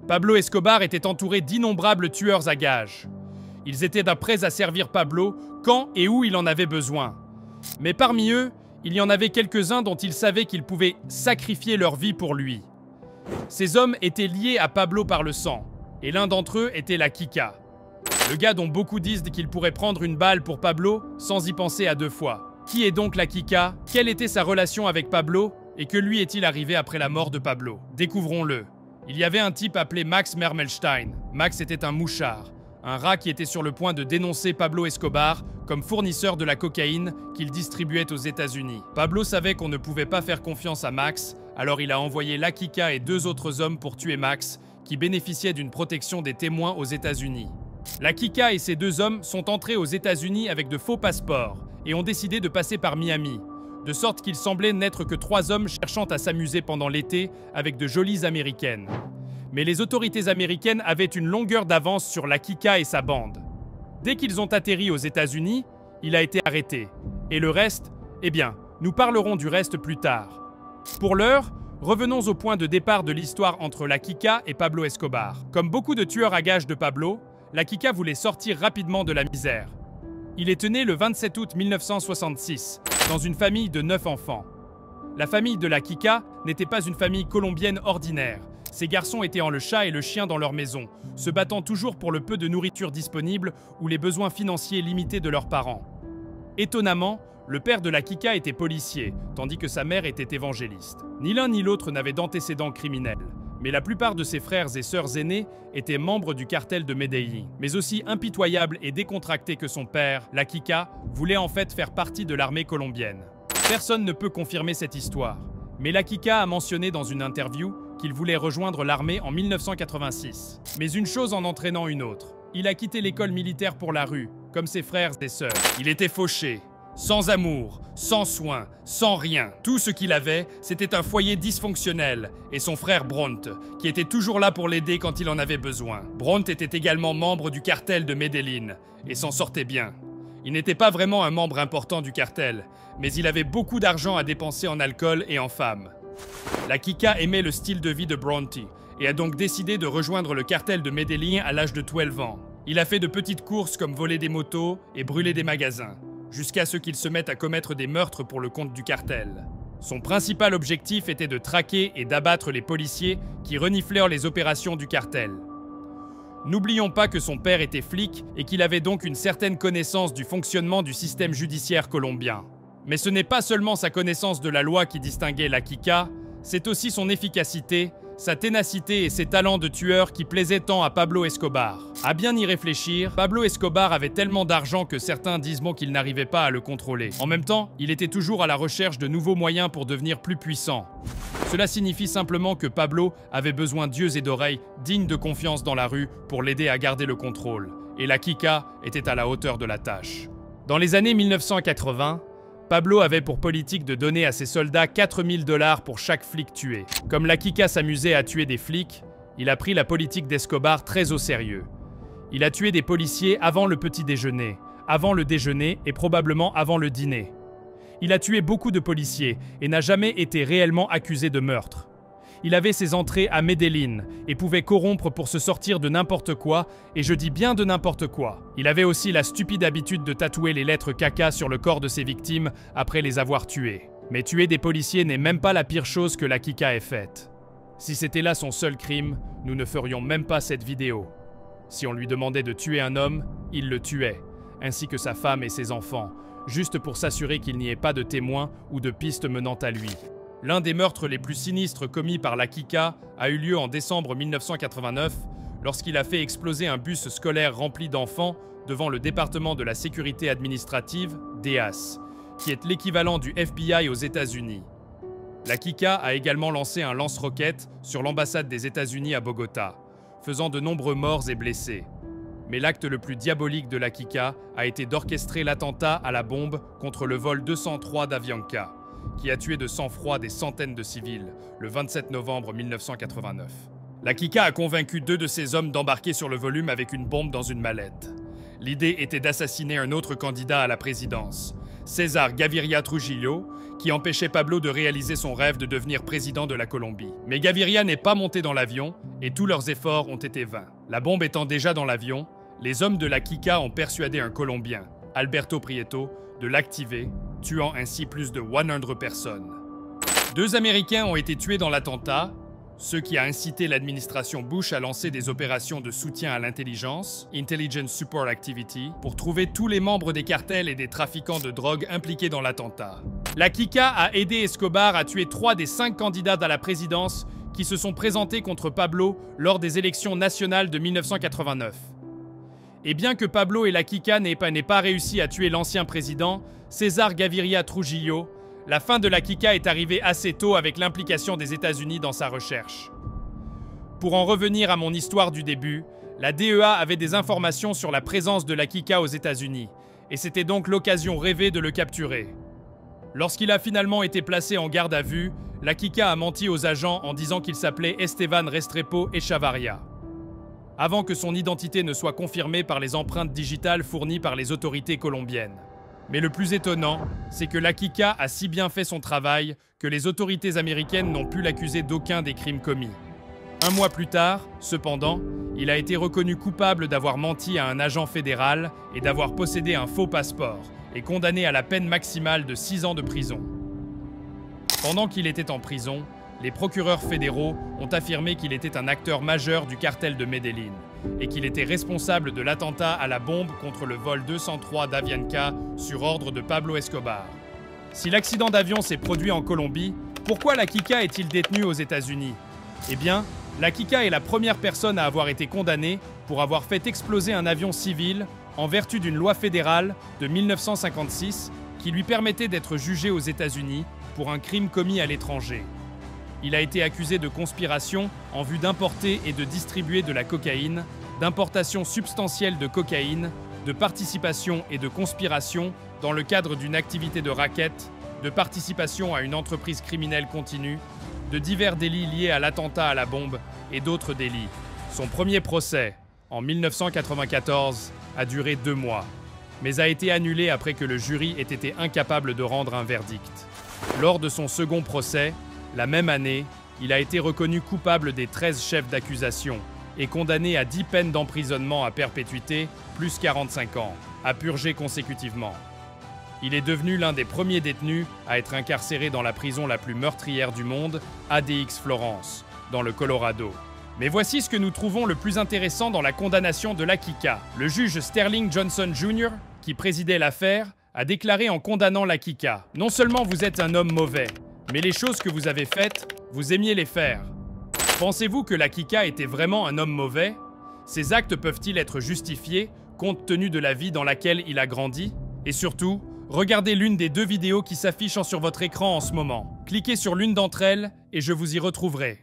Pablo Escobar était entouré d'innombrables tueurs à gages. Ils étaient prêts à servir Pablo quand et où il en avait besoin. Mais parmi eux, il y en avait quelques-uns dont il savait qu'ils pouvaient sacrifier leur vie pour lui. Ces hommes étaient liés à Pablo par le sang, et l'un d'entre eux était la Kika. Le gars dont beaucoup disent qu'il pourrait prendre une balle pour Pablo sans y penser à deux fois. Qui est donc la Kika? Quelle était sa relation avec Pablo? Et que lui est-il arrivé après la mort de Pablo? Découvrons-le. Il y avait un type appelé Max Mermelstein. Max était un mouchard, un rat qui était sur le point de dénoncer Pablo Escobar comme fournisseur de la cocaïne qu'il distribuait aux États-Unis. Pablo savait qu'on ne pouvait pas faire confiance à Max, alors il a envoyé la Kika et 2 autres hommes pour tuer Max, qui bénéficiait d'une protection des témoins aux États-Unis. La Kika et ces 2 hommes sont entrés aux États-Unis avec de faux passeports et ont décidé de passer par Miami, de sorte qu'il semblait n'être que 3 hommes cherchant à s'amuser pendant l'été avec de jolies américaines. Mais les autorités américaines avaient une longueur d'avance sur la Kika et sa bande. Dès qu'ils ont atterri aux États-Unis, il a été arrêté. Et le reste, eh bien, nous parlerons du reste plus tard. Pour l'heure, revenons au point de départ de l'histoire entre la Kika et Pablo Escobar. Comme beaucoup de tueurs à gages de Pablo, la Kika voulait sortir rapidement de la misère. Il est né le 27 août 1966, dans une famille de 9 enfants. La famille de la Kika n'était pas une famille colombienne ordinaire. Ces garçons étaient en le chat et le chien dans leur maison, se battant toujours pour le peu de nourriture disponible ou les besoins financiers limités de leurs parents. Étonnamment, le père de la Kika était policier, tandis que sa mère était évangéliste. Ni l'un ni l'autre n'avait d'antécédents criminels. Mais la plupart de ses frères et sœurs aînés étaient membres du cartel de Medellín. Mais aussi impitoyable et décontracté que son père, la Kika, voulait en fait faire partie de l'armée colombienne. Personne ne peut confirmer cette histoire, mais la Kika a mentionné dans une interview qu'il voulait rejoindre l'armée en 1986. Mais une chose en entraînant une autre. Il a quitté l'école militaire pour la rue, comme ses frères et sœurs. Il était fauché, sans amour, sans soin, sans rien. Tout ce qu'il avait, c'était un foyer dysfonctionnel, et son frère Bront, qui était toujours là pour l'aider quand il en avait besoin. Bront était également membre du cartel de Medellín, et s'en sortait bien. Il n'était pas vraiment un membre important du cartel, mais il avait beaucoup d'argent à dépenser en alcool et en femmes. La Kika aimait le style de vie de Bronte, et a donc décidé de rejoindre le cartel de Medellín à l'âge de 12 ans. Il a fait de petites courses comme voler des motos et brûler des magasins, jusqu'à ce qu'il se mette à commettre des meurtres pour le compte du cartel. Son principal objectif était de traquer et d'abattre les policiers qui reniflèrent les opérations du cartel. N'oublions pas que son père était flic et qu'il avait donc une certaine connaissance du fonctionnement du système judiciaire colombien. Mais ce n'est pas seulement sa connaissance de la loi qui distinguait la Kika, c'est aussi son efficacité, sa ténacité et ses talents de tueur qui plaisaient tant à Pablo Escobar. À bien y réfléchir, Pablo Escobar avait tellement d'argent que certains disent qu'il n'arrivait pas à le contrôler. En même temps, il était toujours à la recherche de nouveaux moyens pour devenir plus puissant. Cela signifie simplement que Pablo avait besoin d'yeux et d'oreilles dignes de confiance dans la rue pour l'aider à garder le contrôle. Et la Kika était à la hauteur de la tâche. Dans les années 1980, Pablo avait pour politique de donner à ses soldats 4 000 $ pour chaque flic tué. Comme la Kika s'amusait à tuer des flics, il a pris la politique d'Escobar très au sérieux. Il a tué des policiers avant le petit déjeuner, avant le déjeuner et probablement avant le dîner. Il a tué beaucoup de policiers et n'a jamais été réellement accusé de meurtre. Il avait ses entrées à Medellín et pouvait corrompre pour se sortir de n'importe quoi, et je dis bien de n'importe quoi. Il avait aussi la stupide habitude de tatouer les lettres caca sur le corps de ses victimes après les avoir tuées. Mais tuer des policiers n'est même pas la pire chose que la Kika ait faite. Si c'était là son seul crime, nous ne ferions même pas cette vidéo. Si on lui demandait de tuer un homme, il le tuait, ainsi que sa femme et ses enfants, juste pour s'assurer qu'il n'y ait pas de témoins ou de pistes menant à lui. L'un des meurtres les plus sinistres commis par la Kika a eu lieu en décembre 1989, lorsqu'il a fait exploser un bus scolaire rempli d'enfants devant le département de la sécurité administrative, DEAS, qui est l'équivalent du FBI aux États-Unis. La Kika a également lancé un lance-roquettes sur l'ambassade des États-Unis à Bogota, faisant de nombreux morts et blessés. Mais l'acte le plus diabolique de la Kika a été d'orchestrer l'attentat à la bombe contre le vol 203 d'Avianca, qui a tué de sang-froid des centaines de civils le 27 novembre 1989. La Kika a convaincu 2 de ses hommes d'embarquer sur le volume avec une bombe dans une mallette. L'idée était d'assassiner un autre candidat à la présidence, César Gaviria Trujillo, qui empêchait Pablo de réaliser son rêve de devenir président de la Colombie. Mais Gaviria n'est pas monté dans l'avion et tous leurs efforts ont été vains. La bombe étant déjà dans l'avion, les hommes de la Kika ont persuadé un Colombien, Alberto Prieto, de l'activer, tuant ainsi plus de 100 personnes. 2 Américains ont été tués dans l'attentat, ce qui a incité l'administration Bush à lancer des opérations de soutien à l'intelligence, Intelligence Support Activity, pour trouver tous les membres des cartels et des trafiquants de drogue impliqués dans l'attentat. La Kika a aidé Escobar à tuer 3 des 5 candidats à la présidence qui se sont présentés contre Pablo lors des élections nationales de 1989. Et bien que Pablo et la Kika n'aient pas réussi à tuer l'ancien président, César Gaviria Trujillo, la fin de la Kika est arrivée assez tôt avec l'implication des États-Unis dans sa recherche. Pour en revenir à mon histoire du début, la DEA avait des informations sur la présence de la Kika aux États-Unis, et c'était donc l'occasion rêvée de le capturer. Lorsqu'il a finalement été placé en garde à vue, la Kika a menti aux agents en disant qu'il s'appelait Esteban Restrepo Echavarria, avant que son identité ne soit confirmée par les empreintes digitales fournies par les autorités colombiennes. Mais le plus étonnant, c'est que la Kika a si bien fait son travail que les autorités américaines n'ont pu l'accuser d'aucun des crimes commis. 1 mois plus tard, cependant, il a été reconnu coupable d'avoir menti à un agent fédéral et d'avoir possédé un faux passeport, et condamné à la peine maximale de 6 ans de prison. Pendant qu'il était en prison, les procureurs fédéraux ont affirmé qu'il était un acteur majeur du cartel de Medellín et qu'il était responsable de l'attentat à la bombe contre le vol 203 d'Avianca sur ordre de Pablo Escobar. Si l'accident d'avion s'est produit en Colombie, pourquoi la Kika est-il détenu aux États-Unis? Eh bien, la Kika est la première personne à avoir été condamnée pour avoir fait exploser un avion civil en vertu d'une loi fédérale de 1956 qui lui permettait d'être jugé aux États-Unis pour un crime commis à l'étranger. Il a été accusé de conspiration en vue d'importer et de distribuer de la cocaïne, d'importation substantielle de cocaïne, de participation et de conspiration dans le cadre d'une activité de racket, de participation à une entreprise criminelle continue, de divers délits liés à l'attentat à la bombe et d'autres délits. Son premier procès, en 1994, a duré 2 mois, mais a été annulé après que le jury ait été incapable de rendre un verdict. Lors de son second procès, la même année, il a été reconnu coupable des 13 chefs d'accusation et condamné à 10 peines d'emprisonnement à perpétuité, plus 45 ans, à purger consécutivement. Il est devenu l'un des premiers détenus à être incarcéré dans la prison la plus meurtrière du monde, ADX Florence, dans le Colorado. Mais voici ce que nous trouvons le plus intéressant dans la condamnation de la Kika. Le juge Sterling Johnson Jr., qui présidait l'affaire, a déclaré en condamnant la Kika « Non seulement vous êtes un homme mauvais, mais les choses que vous avez faites, vous aimiez les faire. » Pensez-vous que la Kika était vraiment un homme mauvais? Ces actes peuvent-ils être justifiés compte tenu de la vie dans laquelle il a grandi? Et surtout, regardez l'une des 2 vidéos qui s'affichent sur votre écran en ce moment. Cliquez sur l'une d'entre elles et je vous y retrouverai.